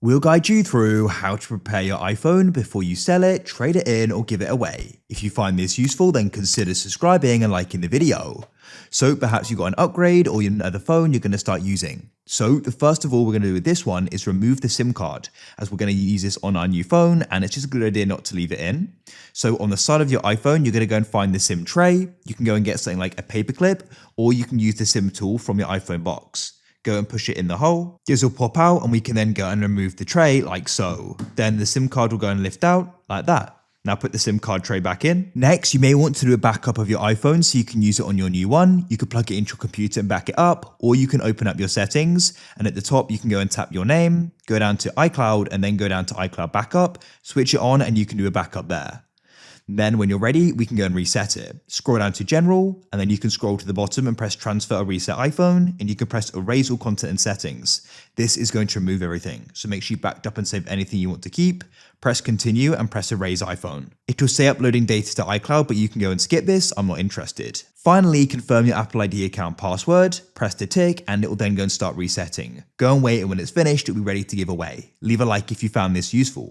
We'll guide you through how to prepare your iPhone before you sell it, trade it in, or give it away. If you find this useful, then consider subscribing and liking the video. So perhaps you got an upgrade or another phone you're going to start using. So the first of all we're going to do with this one is remove the SIM card, as we're going to use this on our new phone and it's just a good idea not to leave it in. So on the side of your iPhone, you're going to go and find the SIM tray. You can go and get something like a paperclip, or you can use the SIM tool from your iPhone box. Go and push it in the hole. This will pop out and we can then go and remove the tray like so. Then the SIM card will go and lift out like that. Now put the SIM card tray back in. Next, you may want to do a backup of your iPhone so you can use it on your new one. You could plug it into your computer and back it up, or you can open up your settings and at the top you can go and tap your name, go down to iCloud and then go down to iCloud backup, switch it on and you can do a backup there. Then when you're ready, we can go and reset it. Scroll down to general and then you can scroll to the bottom and press transfer or reset iPhone and you can press erase all content and settings. This is going to remove everything. So make sure you backed up and save anything you want to keep. Press continue and press erase iPhone. It will say uploading data to iCloud, but you can go and skip this. I'm not interested. Finally, confirm your Apple ID account password, press the tick and it will then go and start resetting. Go and wait and when it's finished, it'll be ready to give away. Leave a like if you found this useful.